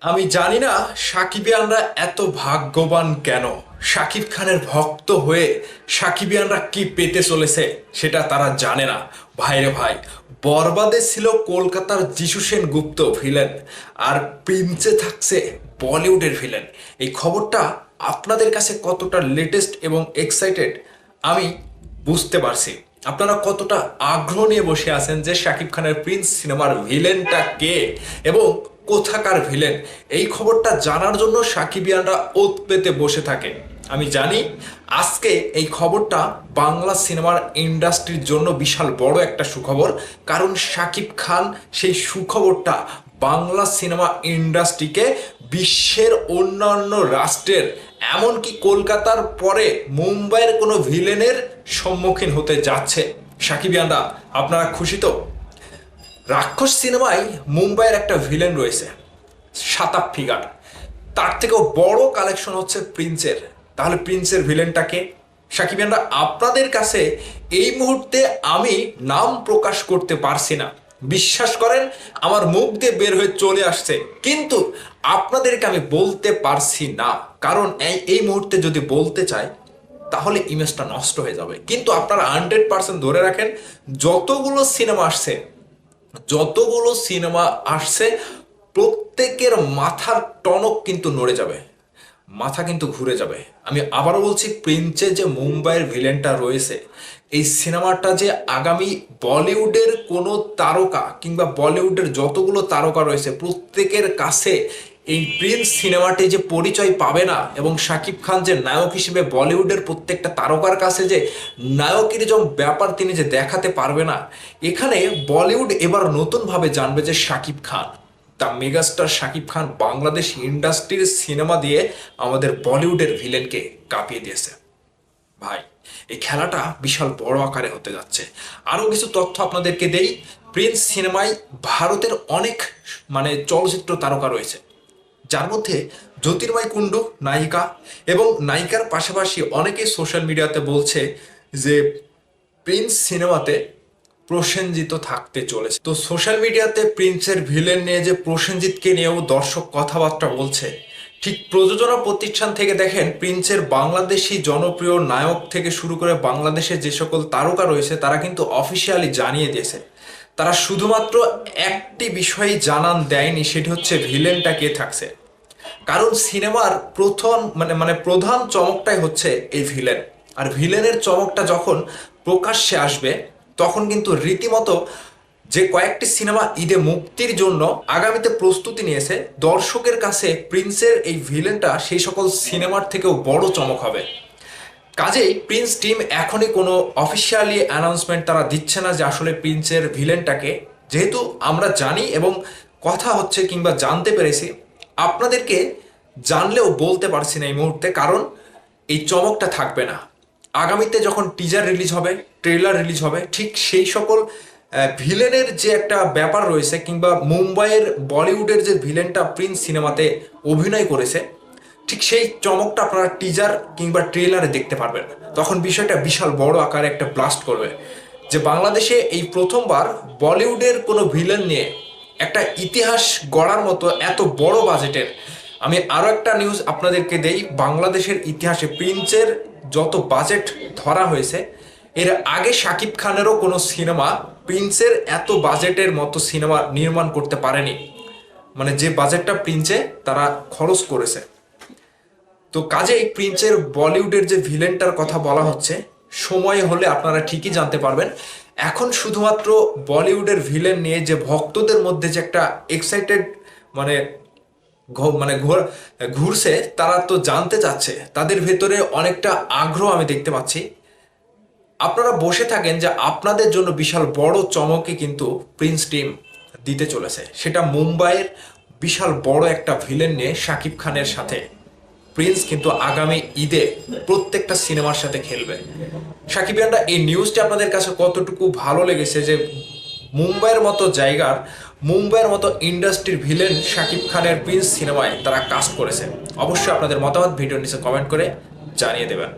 আমি জানি না সাকিবিয়ানরা এত ভাগ্যবান কেন। সাকিব খানের ভক্ত হয়ে সাকিবিয়ানরা কি পেতে চলেছে সেটা তারা জানে না। ভাইরে ভাই, বরবাদে ছিল কলকাতার যিশু সেনগুপ্ত ভিলেন, আর প্রিন্সে থাকছে বলিউডের ভিলেন। এই খবরটা আপনাদের কাছে কতটা লেটেস্ট এবং এক্সাইটেড আমি বুঝতে পারছি। আপনারা কতটা আগ্রহ নিয়ে বসে আছেন যে শাকিব খানের প্রিন্স সিনেমার ভিলেনটা কে এবং কোথাকার ভিলেন। এই খবরটা জানার জন্য সাকিবিয়ানরা ওত পেতে বসে থাকে। আমি জানি আজকে এই খবরটা বাংলা সিনেমার ইন্ডাস্ট্রির জন্য বিশাল বড় একটা সুখবর, কারণ শাকিব খান সেই সুখবরটা বাংলা সিনেমা ইন্ডাস্ট্রিকে বিশ্বের অন্যান্য রাষ্ট্রের, এমনকি কলকাতার পরে মুম্বাইয়ের কোনো ভিলেনের সম্মুখীন হতে যাচ্ছে। সাকিবিয়ানরা আপনারা খুশি তো? রাক্ষস সিনেমায় মুম্বাইয়ের একটা ভিলেন রয়েছে, সাতাপ ফিগার। তার থেকেও বড় কালেকশন হচ্ছে প্রিন্সের। তাহলে প্রিন্সের ভিলেনটাকে সাকিবিয়ানরা আপনাদের কাছে এই মুহূর্তে আমি নাম প্রকাশ করতে পারছি না। বিশ্বাস করেন, আমার মুখ দিয়ে বের হয়ে চলে আসছে, কিন্তু আপনাদেরকে আমি বলতে পারছি না, কারণ এই মুহূর্তে যদি বলতে চাই তাহলে ইমেজটা নষ্ট হয়ে যাবে। কিন্তু আপনারা 100% ধরে রাখেন, যতগুলো সিনেমা আসছে যতগুলো সিনেমা আসছে প্রত্যেকের মাথার টনক কিন্তু নড়ে যাবে, মাথা কিন্তু ঘুরে যাবে। আমি আবারও বলছি, প্রিন্সে যে মুম্বাইয়ের ভিলেনটা রয়েছে, এই সিনেমাটা যে আগামী বলিউডের কোনো তারকা কিংবা বলিউডের যতগুলো তারকা রয়েছে প্রত্যেকের কাছে এই প্রিন্স সিনেমাটি যে পরিচয় পাবে না, এবং শাকিব খান যে নায়ক হিসেবে বলিউডের প্রত্যেকটা তারকার কাছে যে নায়কের যে ব্যাপার তিনি যে দেখাতে পারবে না, এখানে বলিউড এবার নতুনভাবে জানবে যে শাকিব খান, দ্য মেগাস্টার শাকিব খান বাংলাদেশ ইন্ডাস্ট্রির সিনেমা দিয়ে আমাদের বলিউডের ভিলেনকে কাঁপিয়ে দিয়েছে। ভাই, এই খেলাটা বিশাল বড় আকারে হতে যাচ্ছে। আরও কিছু তথ্য আপনাদেরকে দেই। প্রিন্স সিনেমায় ভারতের অনেক চলচ্চিত্র তারকা রয়েছে, যার মধ্যে জ্যোতির্ময় কুণ্ডু নায়িকা, এবং নায়িকার পাশাপাশি অনেকেই সোশ্যাল মিডিয়াতে বলছে যে প্রিন্স সিনেমাতে প্রসেনজিৎ থাকতে চলেছে। তো সোশ্যাল মিডিয়াতে প্রিন্সের ভিলেন নিয়ে যে প্রসেনজিৎকে নিয়েও দর্শক কথাবার্তা বলছে। ঠিক প্রযোজনা প্রতিষ্ঠান থেকে দেখেন, প্রিন্সের বাংলাদেশি জনপ্রিয় নায়ক থেকে শুরু করে বাংলাদেশের যে সকল তারকা রয়েছে তারা কিন্তু অফিসিয়ালি জানিয়ে দিয়েছে। তারা শুধুমাত্র একটি বিষয় জানান দেয়নি, সেটি হচ্ছে ভিলেনটা কে থাকছে। কারণ সিনেমার প্রথম প্রধান চমকটাই হচ্ছে এই ভিলেন। আর ভিলেনের চমকটা যখন প্রকাশ্যে আসবে তখন কিন্তু রীতিমতো যে কয়েকটি সিনেমা ঈদে মুক্তির জন্য আগামীতে প্রস্তুতি নিয়েছে, দর্শকের কাছে প্রিন্সের এই ভিলেনটা সেই সকল সিনেমার থেকেও বড় চমক হবে। কাজেই প্রিন্স টিম এখনই কোনো অফিসিয়ালি অ্যানাউন্সমেন্ট তারা দিচ্ছে না যে আসলে প্রিন্সের ভিলেনটাকে। যেহেতু আমরা জানি এবং কথা হচ্ছে কিংবা জানতে পেরেছি, আপনাদেরকে জানলেও বলতে পারছি না এই মুহূর্তে, কারণ এই চমকটা থাকবে না। আগামীতে যখন টিজার রিলিজ হবে, ট্রেলার রিলিজ হবে, ঠিক সেই সকল ভিলেনের যে একটা ব্যাপার রয়েছে, কিংবা মুম্বাইয়ের বলিউডের যে ভিলেনটা প্রিন্স সিনেমাতে অভিনয় করেছে, ঠিক সেই চমকটা আপনারা টিজার কিংবা ট্রেলারে দেখতে পারবেন। তখন বিষয়টা বিশাল বড় আকারে একটা ব্লাস্ট করবে যে বাংলাদেশে এই প্রথমবার বলিউডের কোনো ভিলেন নিয়ে একটা ইতিহাস গড়ার মতো এত বড় বাজেটের। আমি আরও একটা নিউজ আপনাদেরকে দেই, বাংলাদেশের ইতিহাসে প্রিন্সের যত বাজেট ধরা হয়েছে, এর আগে শাকিব খানেরও কোনো সিনেমা প্রিন্সের এত বাজেটের মতো সিনেমা নির্মাণ করতে পারেনি। যে বাজেটটা প্রিন্সে তারা খরচ করেছে। তো কাজেই প্রিন্সের বলিউডের যে ভিলেনটার কথা বলা হচ্ছে, সময় হলে আপনারা ঠিকই জানতে পারবেন। এখন শুধুমাত্র বলিউডের ভিলেন নিয়ে যে ভক্তদের মধ্যে যে একটা এক্সাইটেড মানে ঘুরছে, তারা তো জানতে চাচ্ছে, তাদের ভেতরে অনেকটা আগ্রহ আমি দেখতে পাচ্ছি। আপনারা বসে থাকেন যে আপনাদের জন্য বিশাল বড় চমকে কিন্তু প্রিন্স টিম দিতে চলেছে। সেটা মুম্বাইয়ের বিশাল বড় একটা ভিলেন নিয়ে শাকিব খানের সাথে প্রিন্স কিন্তু আগামী ঈদে প্রত্যেকটা সিনেমার সাথে খেলবে। সাকিবিয়ানরা, এই নিউজটি আপনাদের কাছে কতটুকু ভালো লেগেছে যে মুম্বাইয়ের মতো জায়গার, মুম্বাইয়ের মতো ইন্ডাস্ট্রির ভিলেন শাকিব খানের প্রিন্স সিনেমায় তারা কাজ করেছে? অবশ্যই আপনাদের মতামত ভিডিওর নিচে কমেন্ট করে জানিয়ে দেবেন।